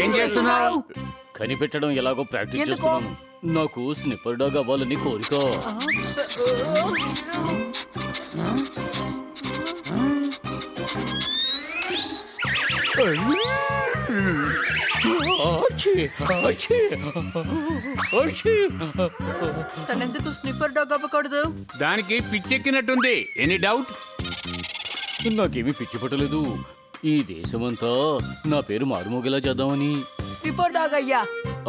ఏం చేస్తున్నావు? కనిపెట్టడం ఎలాగో ప్రాక్టీస్ చేస్తున్నాను. నాకు స్నిప్పర్ డాగ్ అవ్వాలని కోరిక. తనెందుకు స్నిఫర్ డాగ్ అవ్వకూడదు? దానికి పిచ్చెక్కినట్టుంది. Any doubt? నాకేమీ పిచ్చి పట్టలేదు. ఈ దేశమంతా నా పేరు మారుమోగేలా చేద్దామని. స్నిఫర్ డాగ్ అయ్యా.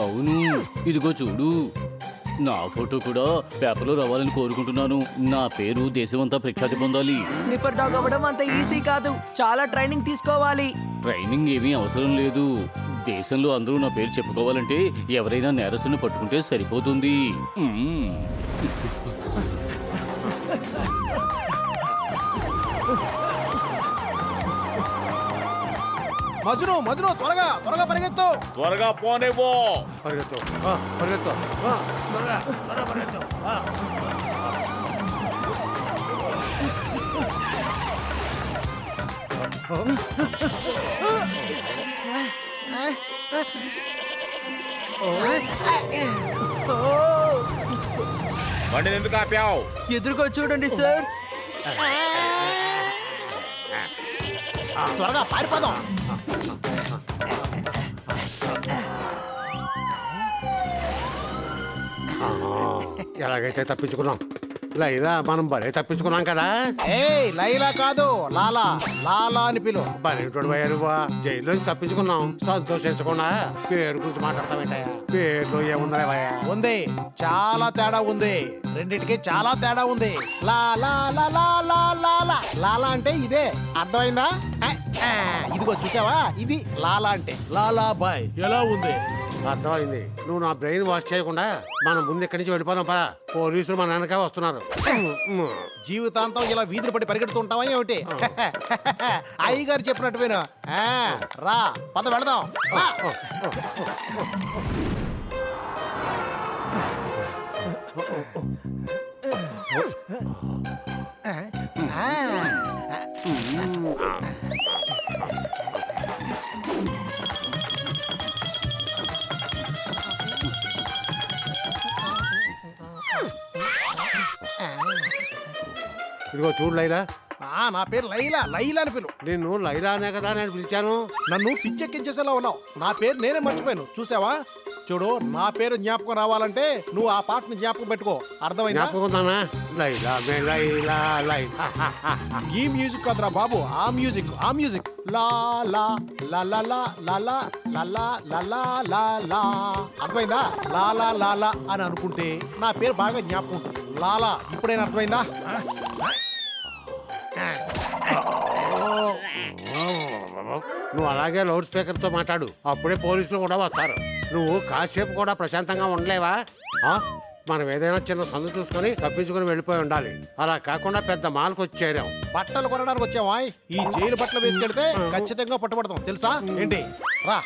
అవును, ఇదిగో చూడు, నా ఫోటో కూడా పేపర్లో రావాలని కోరుకుంటున్నాను. నా పేరు దేశమంతా ప్రఖ్యాతి పొందాలి. స్నిఫర్ డాగ్ అవ్వడం అంత ఈజీ కాదు, చాలా ట్రైనింగ్ తీసుకోవాలి. ట్రైనింగ్ ఏమీ అవసరం లేదు. దేశంలో అందరూ నా పేరు చెప్పుకోవాలంటే ఎవరైనా నేరస్తుని పట్టుకుంటే సరిపోతుంది. మజును మజును త్వరగా త్వరగా పరిగెత్తు. త్వరగా పోనేవో. పరిగెత్తు పరిగెత్తు త్వరగా త్వరగా పరిగెత్తు. బండిని ఎందుకు ఆపావు? ఎదురుగా చూడండి సార్. త్వరగా పారిపోదాం. ఎలాగైతే తప్పించుకున్నాం. లైలా మనం భలే తప్పించుకున్నాం కదా. లైలా కాదు, లాలా. లాలా అని పిలు. భలేటోడు పోయా నువ్వా. జైల్లోంచి తప్పించుకున్నాం. సంతోషించకుండా పేరు గురించి మాట్లాడతామేంటయా? పేరులో ఏముందా భయ? ఉంది, చాలా తేడా ఉంది. రెండిటికి చాలా తేడా ఉంది. లాలా లాలా లాలా అంటే ఇదే, అర్థమైందా? ఇదిగో చూసావా, ఇది లాలా అంటే. లాలా బాయ్ ఎలా ఉంది? అర్థమైంది. నువ్వు నా బ్రెయిన్ వాష్ చేయకుండా మనం ముందు ఇక్కడి నుంచి వెళ్ళిపోదాం పదా. పోలీసులు మన వెనక వస్తున్నారు. జీవితాంతం ఇలా వీధులు పడి పరిగెడుతుంటావా ఏమిటి? అయ్యగారు చెప్పినట్టు విను. రా పద వెళదాం. ఇదిగో చూడు లైలా. నా పేరు లైలా. లైలా అని పిలు. నేను లైలా అనే కదా నేను పిలిచాను. నన్ను పిచ్చెక్కించేసేలా ఉన్నావు. నా పేరు నేనే మర్చిపోయాను. చూసావా? చూడు, నా పేరు జ్ఞాపకం రావాలంటే నువ్వు ఆ పాటను జ్ఞాపకం పెట్టుకో. అర్థమైందా? లైలా లైలా లైలా. ఈ మ్యూజిక్ కదరా బాబు, ఆ మ్యూజిక్. ఆ మ్యూజిక్ లా లా లా లా లా లా లా లా లా లా లా లా. అర్థమైందా? లాలా లాలా అని అనుకుంటే నా పేరు బాగా జ్ఞాపకం ఉంటుంది. లాలా. ఇప్పుడైనా అర్థమైందా? నువ్వు అలాగే లౌడ్ స్పీకర్ తో మాట్లాడు. అప్పుడే పోలీసులు కూడా వస్తారు. నువ్వు కాసేపు కూడా ప్రశాంతంగా ఉండలేవా? మనం ఏదైనా చిన్న సందు చూసుకొని తప్పించుకుని వెళ్ళిపోయి ఉండాలి. అలా కాకుండా పెద్ద మాల్కి వచ్చేరాం. బట్టలు కొనడానికి వచ్చావా? ఈ జైలు బట్టలు వేసుకెళ్తే ఖచ్చితంగా పట్టుబడతాం, తెలుసా ఏంటి? రా.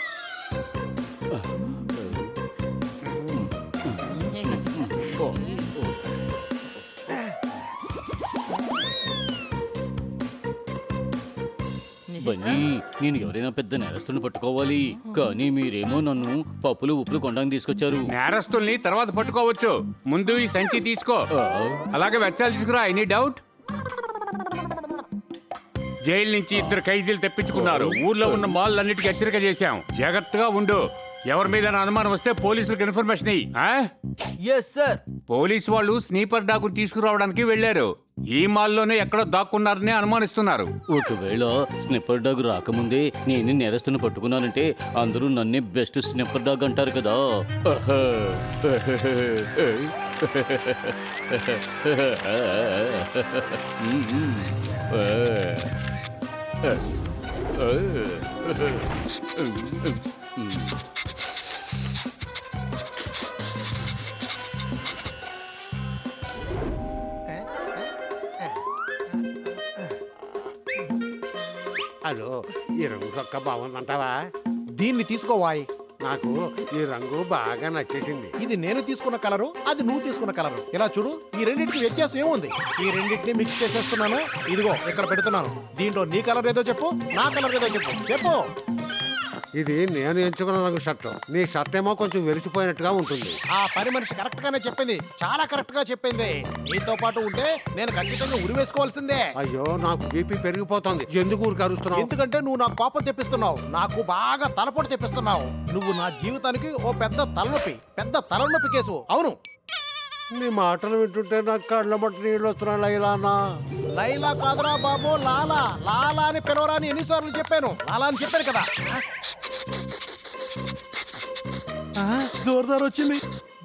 బన్నీ, నేను ఎవరైనా పెద్ద నేరస్తుని పట్టుకోవాలి, కానీ మీరేమో నన్ను పప్పులు ఉప్పులు కొనడానికి తీసుకొచ్చారు. నేరస్తుల్ని తర్వాత పట్టుకోవచ్చు, ముందు ఈ సంచి తీసుకో. అలాగే వెచ్చాలు తీసుకురా. Any doubt? జైలు నుంచి 2 ఖైదీలు తెప్పించుకున్నారు. ఊర్లో ఉన్న మాల్ అన్నిటికీ హెచ్చరిక చేశాం. జాగ్రత్తగా ఉండు. ఎవరి మీద అనుమానం వస్తే పోలీసులకు ఇన్ఫర్మేషన్ ఇయ్యి. Yes sir. పోలీసు వాళ్ళు స్నీపర్ డాగ్ తీసుకురావడానికి వెళ్లారు. ఈ మాల్లోనే ఎక్కడో దాక్కున్నారని అనుమానిస్తున్నారు. ఒకవేళ స్నిప్పర్ డాగ్ రాకముందే నేను నేరస్తుని పట్టుకున్నానంటే అందరూ నన్నే బెస్ట్ స్నిప్పర్ డాగ్ అంటారు కదా. హలో, ఈ రంగు చొక్క బాగుందంటావా? దీన్ని తీసుకోవాయ్. నాకు ఈ రంగు బాగా నచ్చేసింది. ఇది నేను తీసుకున్న కలరు, అది నువ్వు తీసుకున్న కలరు. ఇలా చూడు, ఈ రెండింటికి వ్యత్యాసం ఏముంది? ఈ రెండింటిని మిక్స్ చేసేస్తున్నాను. ఇదిగో ఇక్కడ పెడుతున్నాను. దీంట్లో నీ కలర్ ఏదో చెప్పు, నా కలర్ ఏదో చెప్పు. చెప్పు. ఇది నేను ఎంచుకున్న రంగు షర్ట్. నీ షర్ట్ ఏమో కొంచెం వెలిసిపోయినట్టుగా ఉంటుంది. ఆ పని మనిషి కరెక్ట్ గానే చెప్పింది, చాలా కరెక్ట్ గా చెప్పింది. నీతో పాటు ఉంటే నేను ఖచ్చితంగా ఉరి వేసుకోవాల్సిందే. అయ్యో, నాకు బీపీ పెరిగిపోతుంది. ఎందుకు ఊరికి అరుస్తున్నావు? ఎందుకంటే నువ్వు నాకు కోపం తెప్పిస్తున్నావు, నాకు బాగా తలపోటు తెప్పిస్తున్నావు. నువ్వు నా జీవితానికి ఓ పెద్ద తలనొప్పి కేసు. అవును, నీ మాటలు వింటుంటే నాకు కళ్ళ మట్టి నీళ్ళు వస్తున్నాయి లైలానా. లైలా కాదురా బాబు, లాలా. లాలా అని పిలవరా అని ఎన్నిసార్లు చెప్పాను? లాలా అని చెప్పాను కదా. జోర్దార్ వచ్చింది.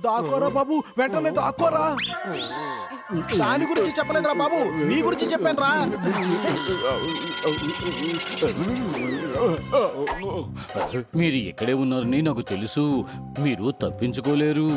దాకోరా బాబు, వెంటనే దాకోరా. దాని గురించి చెప్పలేదురా బాబు, నీ గురించి చెప్పాను రా. మీరు ఎక్కడే ఉన్నారని నాకు తెలుసు. మీరు తప్పించుకోలేరు.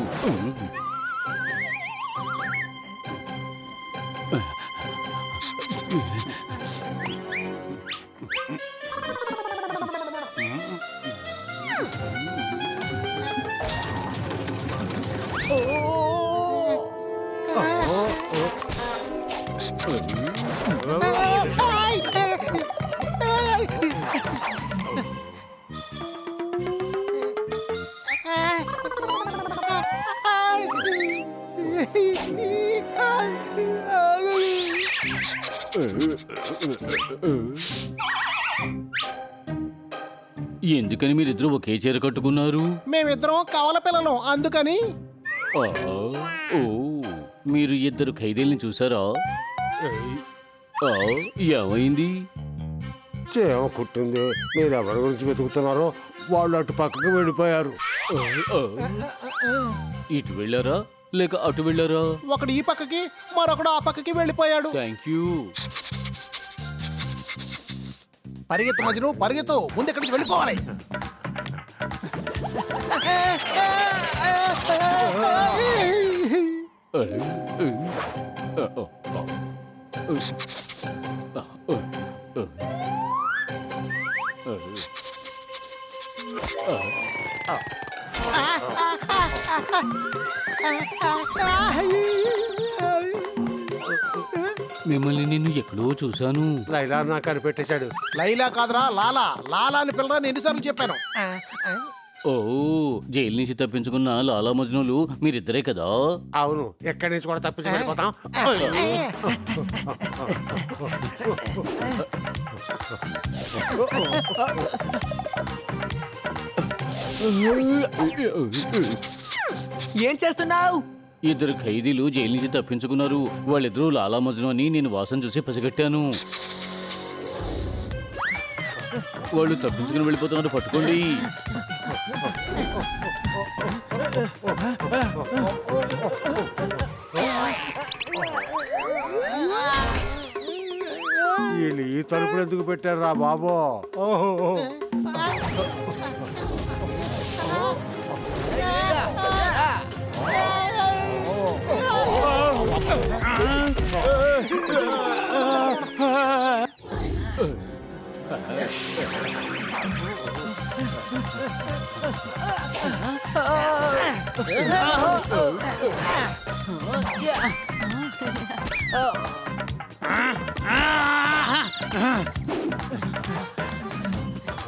ఎందుకని మీరిద్దరూ ఒకే చీర కట్టుకున్నారు? మేమిద్దరం కవల పిల్లలు, అందుకని. ఆ, ఓ, మీరు ఇద్దరు ఖైదీల్ని చూసారా? ఆ, ఏమైంది? చేమ కుట్టింది. మీరు ఎవరి గురించి వెతుకుతున్నారో వాళ్ళు అటు పక్కకు వెళ్ళిపోయారు. ఇటు వెళ్ళారా లేక అటు వెళ్ళారా? ఒకడు ఈ పక్కకి, మరొకడు ఆ పక్కకి వెళ్ళిపోయాడు. Thank you. పరిగెత్తు మజ్ను, పరిగెత్తు. ముందు ఇక్కడికి వెళ్ళిపోవాలి. మిమ్మల్ని నేను ఎక్కడో చూశాను. లైలా నాకు కనిపెట్టేశాడు. లైలా కాదురా, లాలా. లాలా అని పిల్లరా నేను ఎన్నిసార్లు చెప్పాను? ఓ, జైలు నుంచి తప్పించుకున్న లాలా మజ్నులు మీరిద్దరే కదా? అవును, ఎక్కడి నుంచి కూడా తప్పించి వెళ్ళిపోతాం. ఏం చేస్తున్నావు? ఇద్దరు ఖైదీలు జైలు నుంచి తప్పించుకున్నారు. వాళ్ళిద్దరూ లాలా మజ్ను అని నేను వాసన చూసి పసిగట్టాను. వాళ్ళు తప్పించుకుని వెళ్ళిపోతున్నారు, పట్టుకోండి. వీళ్ళు ఈ తలుపులు ఎందుకు పెట్టారు రా బాబో?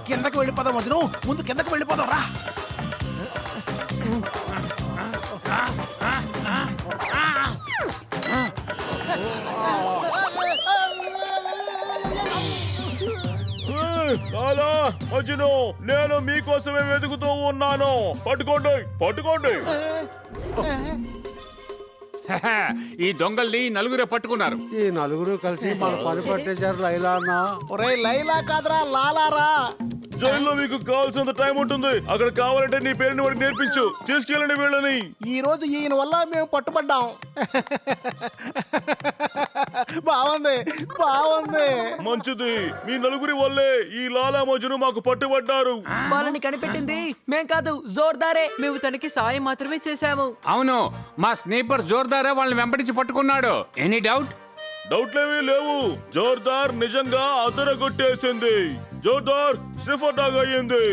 కిందకి వెళ్ళిపోదాం మజ్ను, ముందు కిందకి వెళ్ళిపోదాం రా. లాలా, మజ్ను, నేను మీకోసమే వెతుకుతూ ఉన్నాను. పట్టుకోండి, పట్టుకోండి. ఈ దొంగల్ని నలుగురే పట్టుకున్నారు. ఈ నలుగురు కలిసి మన పని పట్టేశారు లైలా అన్న. ఒరే లైలా కాదురా, లాలారా. జైల్లో మీకు కావాల్సినంత టైం ఉంటుంది. అక్కడ కావాలంటే నీ పేరుని వాడికి నేర్పించు. తీసుకెళ్ళండి వీళ్ళని. ఈ రోజు ఈయన వల్ల మేము పట్టుబడ్డాం. బాగుంది బాగుంది. మంచిది. మీ నలుగురి వల్లే ఈ లాలా మజ్ను మాకు పట్టుబడ్డారు. వాళ్ళని కనిపెట్టింది మేం కాదు, జోర్దారే. మేము తనకి సాయం మాత్రమే చేశాము. అవును, మా స్నేపర్ జోర్దారే వాళ్ళని వెంబడించి పట్టుకున్నాడు. Any doubt? డౌట్లేమీ లేవు. జోర్దార్ నిజంగా అదరగొట్టేసింది. జోర్దార్ స్నిఫర్ డాగ్ అయ్యింది.